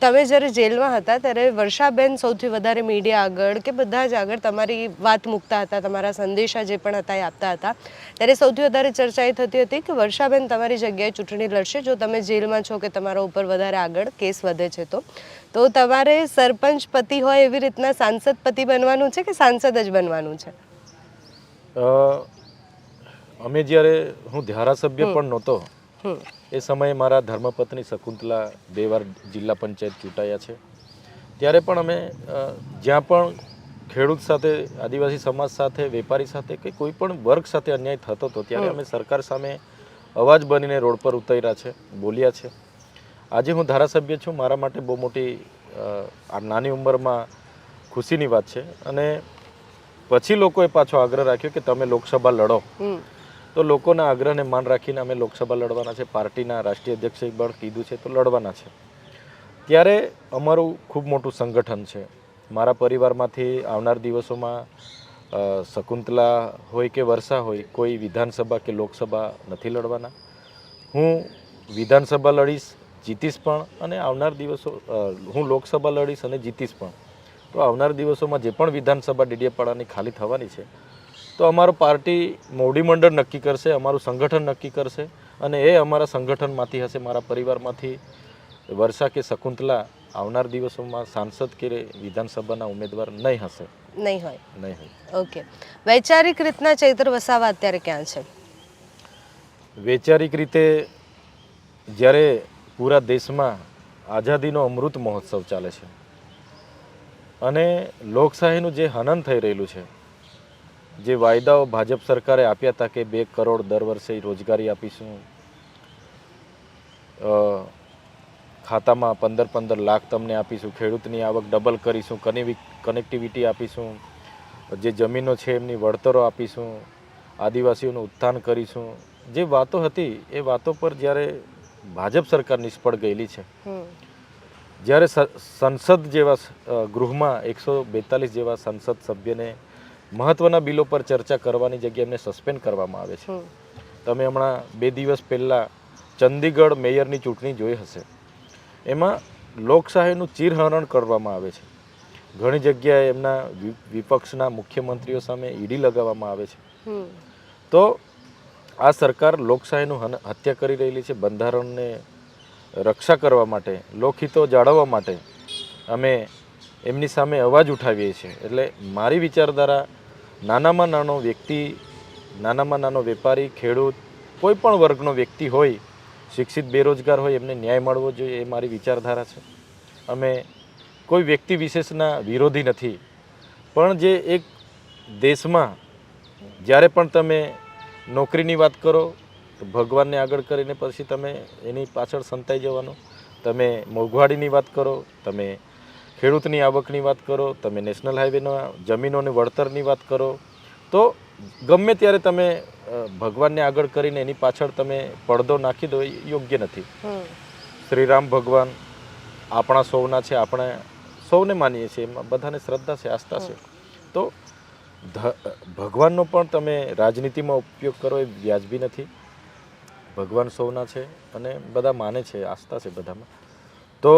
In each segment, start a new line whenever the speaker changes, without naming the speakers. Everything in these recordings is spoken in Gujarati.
તમે જ્યારે જેલમાં હતા ત્યારે વર્ષાબેન સૌથી વધારે મીડિયા આગળ કે બધા જ આગળ તમારી વાત મૂકતા હતા, તમારા સંદેશા જે પણ હતા એ આપતા હતા, ત્યારે સૌથી વધારે ચર્ચા એ થતી હતી કે વર્ષાબેન તમારી જગ્યાએ ચૂંટણી લડશે જો તમે જેલમાં છો કે તમારા ઉપર વધારે આગળ કેસ વધે છે તો તમારે સરપંચ પતિ હોય એવી રીતના સાંસદ પતિ બનવાનું છે કે સાંસદ જ બનવાનું છે?
અમે જ્યારે હું ધારાસભ્ય પણ નહોતો એ સમયે મારા ધર્મપત્ની શકુંતલા 2 વાર જિલ્લા પંચાયત ચૂંટાયા છે. ત્યારે પણ અમે જ્યાં પણ ખેડૂત સાથે, આદિવાસી સમાજ સાથે, વેપારી સાથે કે કોઈ પણ વર્ગ સાથે અન્યાય થતો હતો ત્યારે અમે સરકાર સામે અવાજ બનીને રોડ પર ઉતર્યા છે, બોલ્યા છે. આજે હું ધારાસભ્ય છું, મારા માટે બહુ મોટી આ નાની ઉંમરમાં ખુશીની વાત છે. અને પછી લોકોએ પાછો આગ્રહ રાખ્યો કે તમે લોકસભા લડો, તો લોકોના આગ્રહને માન રાખીને અમે લોકસભા લડવાના છે. પાર્ટીના રાષ્ટ્રીય અધ્યક્ષે પણ કીધું છે તો લડવાના છે. ત્યારે અમારું ખૂબ મોટું સંગઠન છે. મારા પરિવારમાંથી આવનાર દિવસોમાં શકુંતલા હોય કે વર્ષા હોય કોઈ વિધાનસભા કે લોકસભા નથી લડવાના. હું વિધાનસભા લડીશ, જીતીશ પણ, અને આવનાર દિવસો હું લોકસભા લડીશ અને જીતીશ પણ. તો આવનાર દિવસોમાં જે પણ વિધાનસભા ડેડિયાપાડાની ખાલી થવાની છે તો અમારું પાર્ટી મોવડી મંડળ નક્કી કરશે, અમારું સંગઠન નક્કી કરશે, અને એ અમારા સંગઠનમાંથી હશે. મારા પરિવારમાંથી વર્ષા કે શકુંતલા આવનાર દિવસોમાં સાંસદ કે વિધાનસભાના ઉમેદવાર નહીં હશે.
નહીં હોય. ઓકે. વૈચારિક રીતના ચૈત્ર વસાવા અત્યારે ક્યાં છે?
વૈચારિક રીતે જ્યારે પૂરા દેશમાં આઝાદીનો અમૃત મહોત્સવ ચાલે છે અને લોકશાહીનું જે હનન થઈ રહેલું છે, જે વાયદાઓ ભાજપ સરકારે આપ્યા હતા કે 2 કરોડ દર વર્ષે રોજગારી આપીશું, ખાતામાં 15 લાખ તમને આપીશું, ખેડૂતની આવક ડબલ કરીશું, કનેક્ટિવિટી આપીશું, જે જમીનો છે એમની વળતરો આપીશું, આદિવાસીઓનું ઉત્થાન કરીશું, જે વાતો હતી એ વાતો પર જ્યારે ભાજપ સરકાર નિષ્ફળ ગયેલી છે, જ્યારે સંસદ જેવા ગૃહમાં 142 જેવા સંસદ સભ્યને મહત્વના બિલો પર ચર્ચા કરવાની જગ્યાએ એમને સસ્પેન્ડ કરવામાં આવે છે. તમે હમણાં 2 દિવસ પહેલાં ચંદીગઢ મેયરની ચૂંટણી જોઈ હશે. એમાં લોકશાહીનું ચીરહરણ કરવામાં આવે છે. ઘણી જગ્યાએ એમના વિપક્ષના મુખ્યમંત્રીઓ સામે ઈડી લગાવવામાં આવે છે. તો આ સરકાર લોકશાહીનું હત્યા કરી રહેલી છે. બંધારણને રક્ષા કરવા માટે, લોકહિતો જાળવવા માટે અમે એમની સામે અવાજ ઉઠાવીએ છીએ. એટલે મારી વિચારધારા, નાનામાં નાનો વ્યક્તિ, નાનામાં નાનો વેપારી, ખેડૂત, કોઈ પણ વર્ગનો વ્યક્તિ હોય, શિક્ષિત બેરોજગાર હોય, એમને ન્યાય મળવો જોઈએ, એ મારી વિચારધારા છે. અમે કોઈ વ્યક્તિ વિશેષના વિરોધી નથી, પણ જે એક દેશમાં જ્યારે પણ તમે નોકરીની વાત કરો તો ભગવાનને આગળ કરીને પછી તમે એની પાછળ સંતાઈ જવાનું. તમે મોંઘવારીની વાત કરો, તમે ખેડૂતની આવકની વાત કરો, તમે નેશનલ હાઈવેના જમીનોની વળતરની વાત કરો, તો ગમે ત્યારે તમે ભગવાનને આગળ કરીને એની પાછળ તમે પડદો નાખી દો, એ યોગ્ય નથી. શ્રીરામ ભગવાન આપણા સૌના છે, આપણે સૌને માનીએ છીએ, એમાં બધાને શ્રદ્ધા છે, આસ્થા છે. તો ભગવાનનો પણ તમે રાજનીતિમાં ઉપયોગ કરો એ વ્યાજબી નથી. ભગવાન સૌના છે અને બધા માને છે, આસ્થા છે બધામાં. તો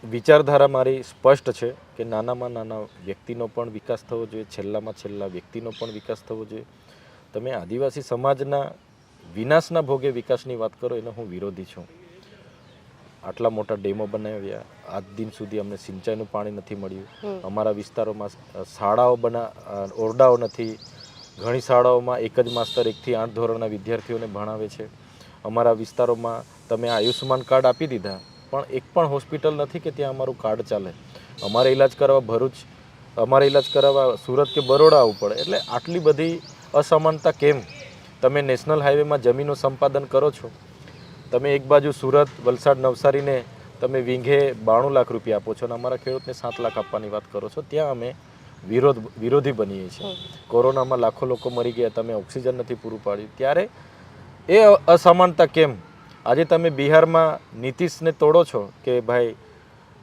વિચારધારા મારી સ્પષ્ટ છે કે નાનામાં નાના વ્યક્તિનો પણ વિકાસ થવો જોઈએ, છેલ્લામાં છેલ્લા વ્યક્તિનો પણ વિકાસ થવો જોઈએ. તમે આદિવાસી સમાજના વિનાશના ભોગે વિકાસની વાત કરો, એનો હું વિરોધી છું. આટલા મોટા ડેમો બનાવ્યા, આજ દિન સુધી અમને સિંચાઈનું પાણી નથી મળ્યું. અમારા વિસ્તારોમાં શાળાઓ ઓરડાઓ નથી. ઘણી શાળાઓમાં એક જ માસ્તર 1 થી 8 ધોરણના વિદ્યાર્થીઓને ભણાવે છે. અમારા વિસ્તારોમાં તમે આયુષ્યમાન કાર્ડ આપી દીધા, પણ એક પણ હોસ્પિટલ નથી કે ત્યાં અમારું કાર્ડ ચાલે. અમારે ઇલાજ કરવા ભરૂચ, અમારે ઇલાજ કરાવવા સુરત કે બરોડા આવવું પડે. એટલે આટલી બધી અસમાનતા કેમ? તમે નેશનલ હાઈવેમાં જમીનો સંપાદન કરો છો, તમે એક બાજુ સુરત, વલસાડ, નવસારીને તમે વીંઘે 92 લાખ રૂપિયા આપો છો અને અમારા ખેડૂતને 7 લાખ આપવાની વાત કરો છો. ત્યાં અમે વિરોધી બનીએ છીએ. કોરોનામાં લાખો લોકો મરી ગયા, તમે ઓક્સિજન નથી પૂરું પાડ્યું. ત્યારે એ અસમાનતા કેમ? આજે તમે બિહારમાં નીતિશને તોડો છો કે ભાઈ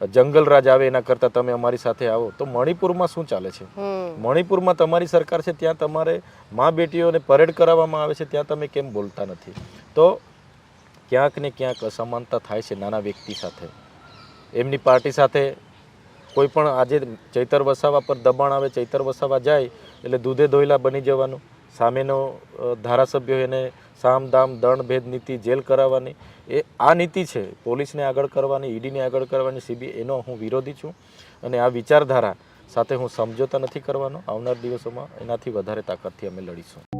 જંગલ રાજ આવે એના કરતાં તમે અમારી સાથે આવો, તો મણિપુરમાં શું ચાલે છે? મણિપુરમાં તમારી સરકાર છે, ત્યાં તમારે મા બેટીઓને પરેડ કરાવવામાં આવે છે, ત્યાં તમે કેમ બોલતા નથી? તો ક્યાંક ને ક્યાંક અસમાનતા થાય છે નાના વ્યક્તિ સાથે. એમની પાર્ટી સાથે કોઈ પણ આજે ચૈતર વસાવા પર દબાણ આવે, ચૈતર વસાવા જાય એટલે દૂધે દોયલા બની જવાનું. સામેનો ધારાસભ્યો એને સામ દામ દંડ ભેદ નીતિ જેલ કરાવવાની, એ આ નીતિ છે પોલીસને આગળ કરવાની, ઈડીને આગળ કરવાની, સીબીઆઈ, એનો હું વિરોધી છું અને આ વિચારધારા સાથે હું સમજોતા નથી કરવાનો. આવનાર દિવસોમાં એનાથી વધારે તાકાતથી અમે લડીશું.